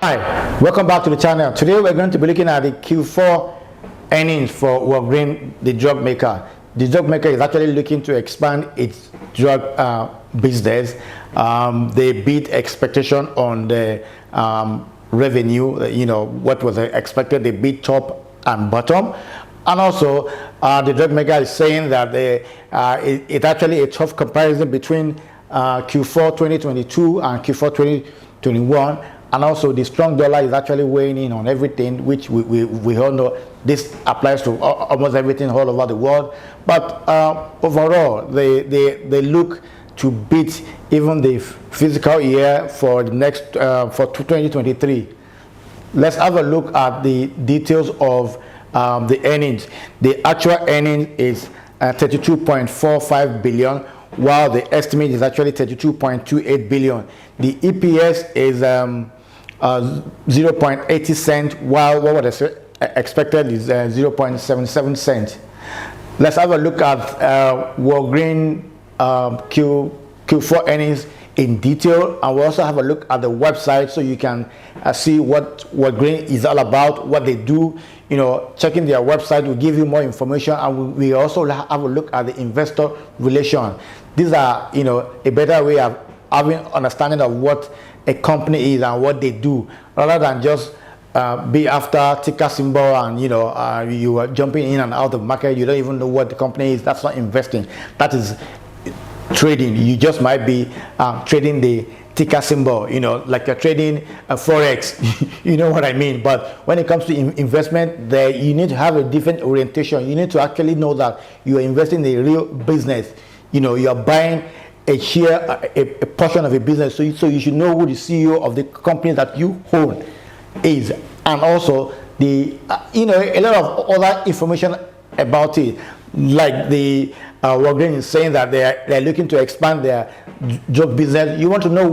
Hi, welcome back to the channel. Today we're going to be looking at the Q4 earnings for Walgreen, the drug maker. The drug maker is actually looking to expand its drug business. They beat expectation on the revenue. You know what was expected. They beat top and bottom. And also, the drug maker is saying that it's actually a tough comparison between Q4 2022 and Q4 2021. And also, the strong dollar is actually weighing in on everything, which we all know this applies to almost everything all over the world. But overall, they look to beat even the fiscal year for the next for 2023. Let's have a look at the details of the earnings. The actual earnings is 32.45 billion, while the estimate is actually 32.28 billion. The EPS is 0.80 cents, while what was expected is 0.77 cents. Let's have a look at Walgreen Q4 earnings in detail, and we'll also have a look at the website so you can see what Walgreen is all about, what they do. You know, checking their website will give you more information, and we also have a look at the investor relation. These are, you know, a better way of having understanding of what a company is and what they do, rather than just be after ticker symbol and you are jumping in and out of market. You don't even know what the company is. That's not investing. That is trading. You just might be trading the ticker symbol, you know, like you're trading forex. You know what I mean? But when it comes to investment, there you need to have a different orientation. You need to actually know that you are investing in a real business. You know, you are buying a share, a portion of a business. So you should know who the CEO of the company that you own is, and also the a lot of other information about it, like the Walgreen is saying that they're looking to expand their drug business. You want to know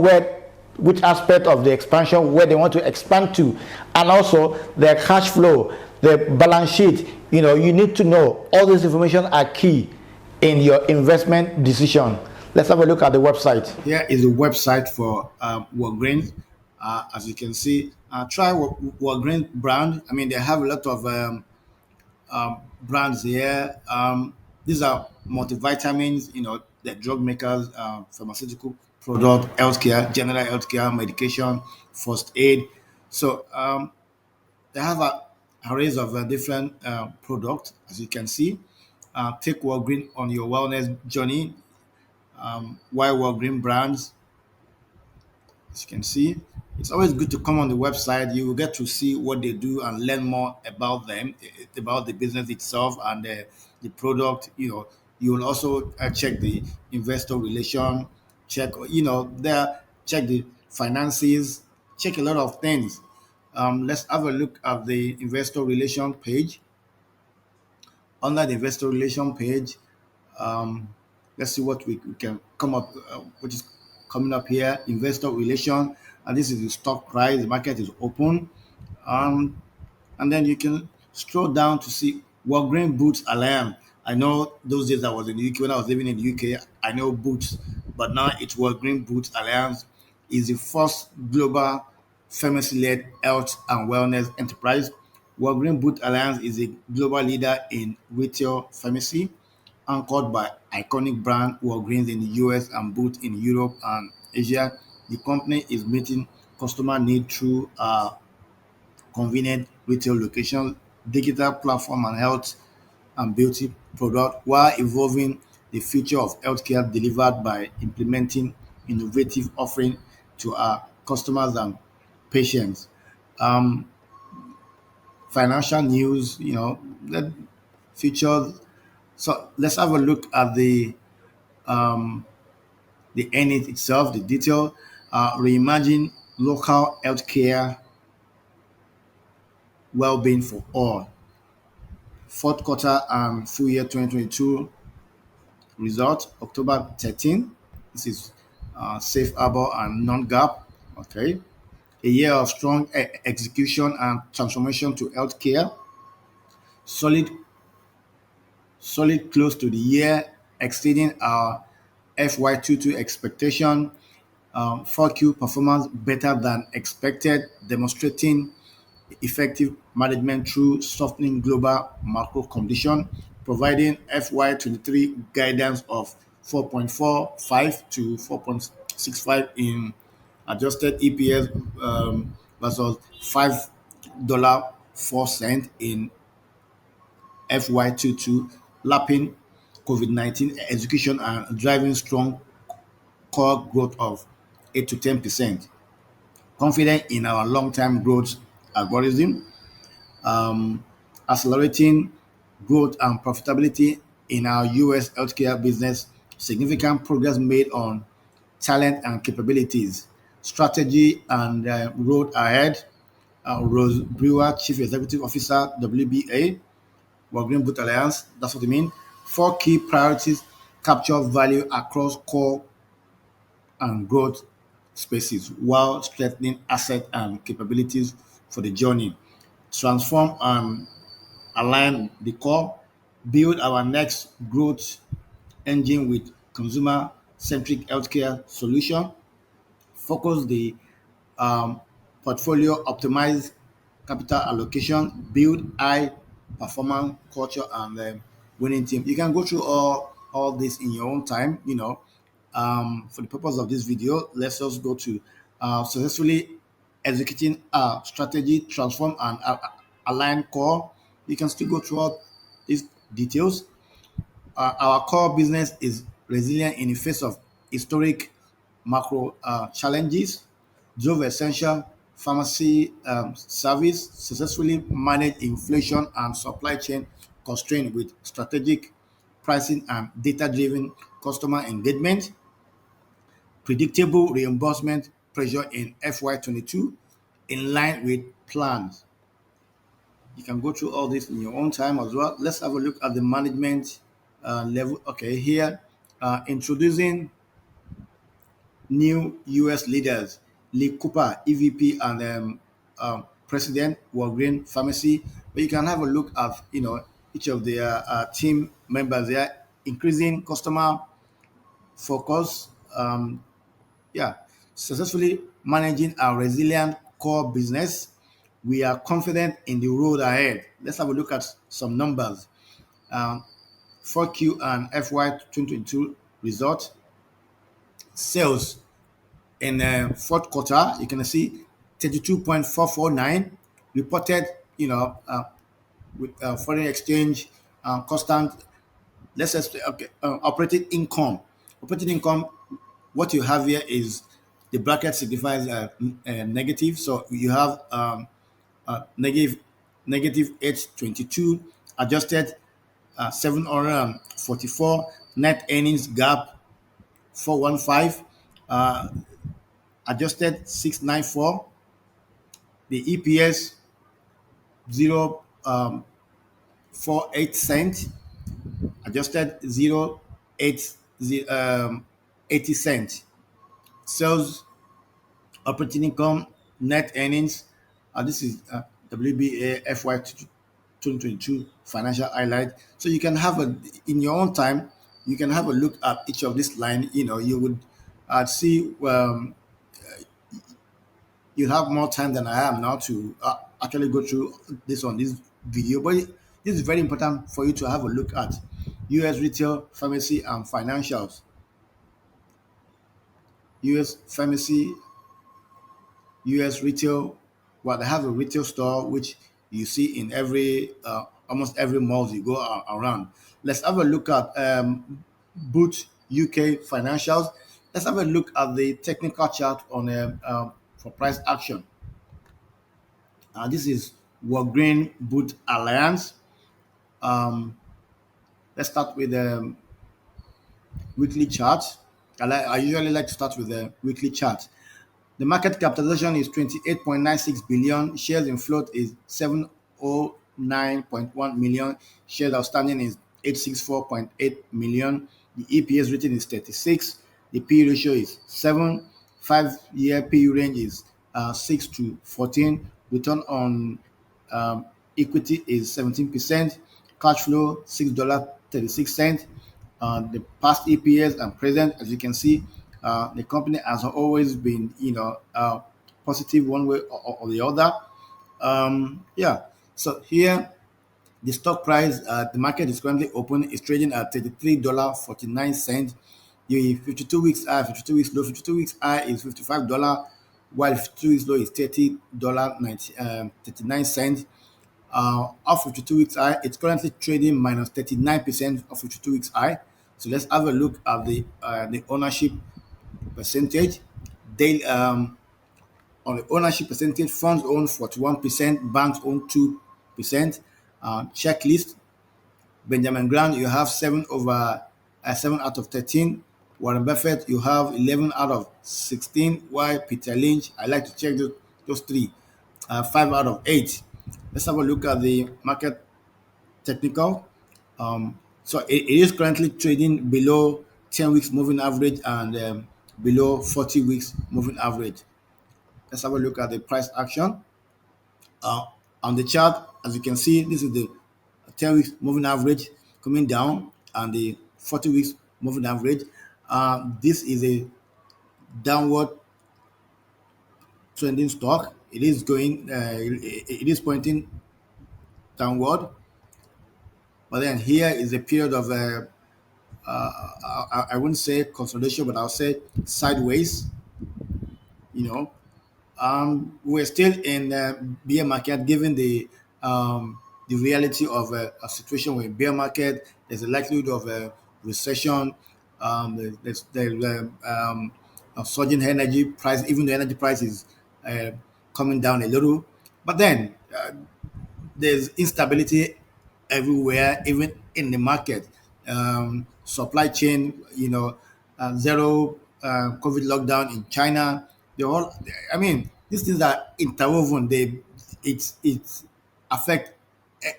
which aspect of the expansion, where they want to expand to, and also their cash flow, their balance sheet. You know, you need to know all this information are key in your investment decision. Let's have a look at the website. Here is the website for Walgreens. As you can see, try Walgreens brand. I mean, they have a lot of brands here. These are multivitamins, you know, the drug makers, pharmaceutical product, healthcare, general healthcare, medication, first aid. So they have arrays of different products, as you can see. Take Walgreens on your wellness journey. Why Walgreen brands? As you can see, it's always good to come on the website. You will get to see what they do and learn more about them, about the business itself and the product. You know, you will also check the investor relation, check check the finances, check a lot of things. Let's have a look at the investor relation page. Under the investor relation page, um, let's see what we can come up, which is coming up here. Investor relation, and this is the stock price. The market is open, um, and then you can scroll down to see Walgreen Boots Alliance. I know those days I was in the UK when I was living in the UK. I know Boots, but now it's Walgreen Boots Alliance is the first global pharmacy-led health and wellness enterprise. Walgreen Boots Alliance is a global leader in retail pharmacy, anchored by iconic brand Walgreens in the US and Boots in Europe and Asia. The company is meeting customer need through convenient retail location, digital platform, and health and beauty product, while evolving the future of healthcare delivered by implementing innovative offering to our customers and patients. Um, Financial news, you know, that features. So let's have a look at the earnings itself, the detail. Reimagine local healthcare well-being for all. Fourth quarter and full year 2022 result, October 13. This is Safe Harbor and non-gap. Okay. A year of strong execution and transformation to healthcare. Solid, solid close to the year, exceeding our FY22 expectation. 4Q performance better than expected, demonstrating effective management through softening global macro condition, providing FY23 guidance of 4.45 to 4.65 in adjusted EPS versus $5.04 in FY22, lapping COVID-19 execution and driving strong core growth of 8 to 10%. Confident in our long-term growth algorithm, um, accelerating growth and profitability in our US healthcare business, significant progress made on talent and capabilities, strategy and road ahead. Rose Brewer, Chief Executive Officer, WBA, Walgreen Boot Alliance. That's what I mean. Four key priorities capture value across core and growth spaces while strengthening asset and capabilities for the journey. Transform and align the core, build our next growth engine with consumer-centric healthcare solution, focus the um, portfolio, optimize capital allocation, build high performance culture and winning team. You can go through all this in your own time. For the purpose of this video, let's just go to successfully executing a strategy, transform and align core. You can still go through all these details. Our core business is resilient in the face of historic macro challenges, drove essential pharmacy service, successfully managed inflation and supply chain constraint with strategic pricing and data-driven customer engagement, predictable reimbursement pressure in FY22 in line with plans. You can go through all this in your own time as well. Let's have a look at the management level. Okay, here, introducing new US leaders, Lee Cooper, EVP and President, Walgreen Pharmacy. But you can have a look at, each of their team members. They are increasing customer focus. Yeah, successfully managing our resilient core business. We are confident in the road ahead. Let's have a look at some numbers. Um, 4Q and FY 2022 result. Sales in the fourth quarter, you can see 32.449 reported, with foreign exchange constant. Let's just okay, operating income. Operating income, what you have here is the bracket signifies negative. So you have negative 822, adjusted 744, net earnings gap 415, adjusted 694, the EPS 0.48 cent, adjusted 80 cent. Sales, operating income, net earnings. This is WBA FY 2022 financial highlight. So you can have in your own time, you can have a look at each of this line. You would see you have more time than I am now to actually go through this on this video. But this is very important for you to have a look at US retail, pharmacy, and financials. US pharmacy, US retail. Well, they have a retail store which you see in every almost every mall you go around. Let's have a look at Boot UK financials. Let's have a look at the technical chart on for price action. This is Walgreen Boot Alliance. Um, let's start with the weekly chart. I usually like to start with the weekly chart. The market capitalization is 28.96 billion. Shares in float is 709.1 million. Shares outstanding is 864.8 million. The EPS rating is 36. The P ratio is 7. 5-year PU range is 6 to 14. Return on equity is 17%. Cash flow $6.36. The past EPS and present, as you can see, The company has always been, positive one way or the other. Yeah. So here, the stock price, the market is currently open. Is trading at $33.49. The 52 weeks high, 52 weeks low. 52 weeks high is $55, while 52 weeks low is $30.39. Off 52 weeks high, it's currently trading minus 39% of 52 weeks high. So let's have a look at the ownership percentage. They On the ownership percentage, funds own 41%, banks own 2%. Checklist: Benjamin Graham, you have 7 out of 13. Warren Buffett, you have 11 out of 16. Why Peter Lynch? I like to check those three. 5 out of 8. Let's have a look at the market technical. So it is currently trading below 10 weeks moving average and below 40 weeks moving average. Let's have a look at the price action. On the chart, as you can see, this is the 10 weeks moving average coming down and the 40 weeks moving average. This is a downward trending stock. It is going, it is pointing downward. But then here is a period of, I wouldn't say consolidation, but I'll say sideways. You know, we're still in bear market, given the reality of a situation where bear market, there's a likelihood of a recession. There's a surging energy price, even the energy price is coming down a little. But then there's instability everywhere, even in the market. Supply chain, zero COVID lockdown in China. They all, I mean, these things are interwoven. It's affect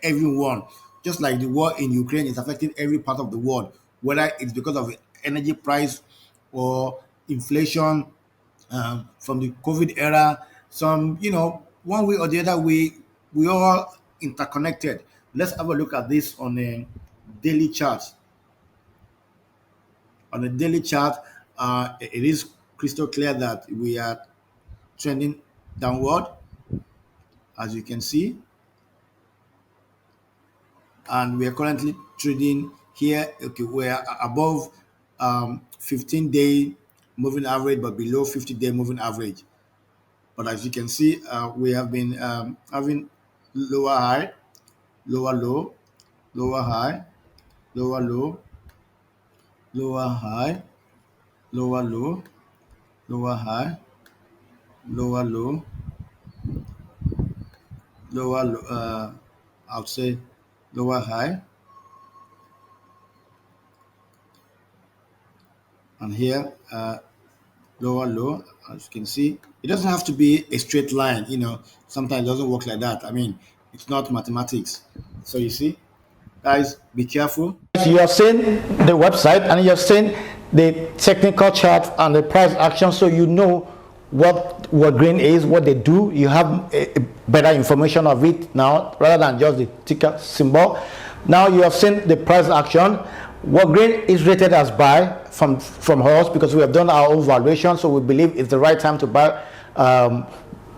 everyone. Just like the war in Ukraine is affecting every part of the world, whether it's because of the energy price or inflation from the COVID era. Some, one way or the other, we all interconnected. Let's have a look at this on a daily chart. On the daily chart, it is crystal clear that we are trending downward, as you can see, and we are currently trading here. Okay, we're above 15-day moving average, but below 50-day moving average. But as you can see, we have been having lower high, lower low, lower high, lower low, lower high, lower low, lower high, lower low, lower low, I would say lower high, and here lower low. As you can see, it doesn't have to be a straight line. Sometimes it doesn't work like that. I mean, it's not mathematics. So you see, guys, be careful. You have seen the website and you have seen the technical chart and the price action, so you know what Walgreen is, what they do. You have a better information of it now rather than just the ticker symbol. Now you have seen the price action. Walgreen is rated as buy from us because we have done our own valuation, so we believe it's the right time to buy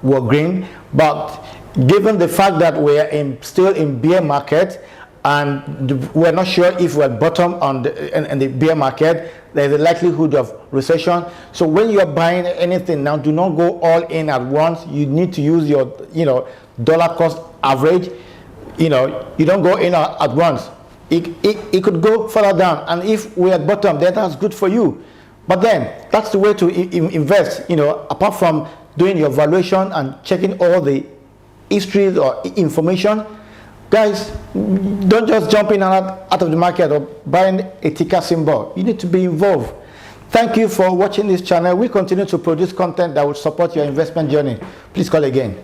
Walgreen. But given the fact that we are still in bear market and we're not sure if we're bottom in the bear market, there's a likelihood of recession. So when you are buying anything now, do not go all in at once. You need to use your dollar cost average. You don't go in at once. It could go further down, and if we're at bottom, then that's good for you. But then that's the way to invest. Apart from doing your valuation and checking all the histories or information, guys, don't just jump in and out of the market or buying a ticker symbol. You need to be involved. Thank you for watching this channel. We continue to produce content that will support your investment journey. Please call again.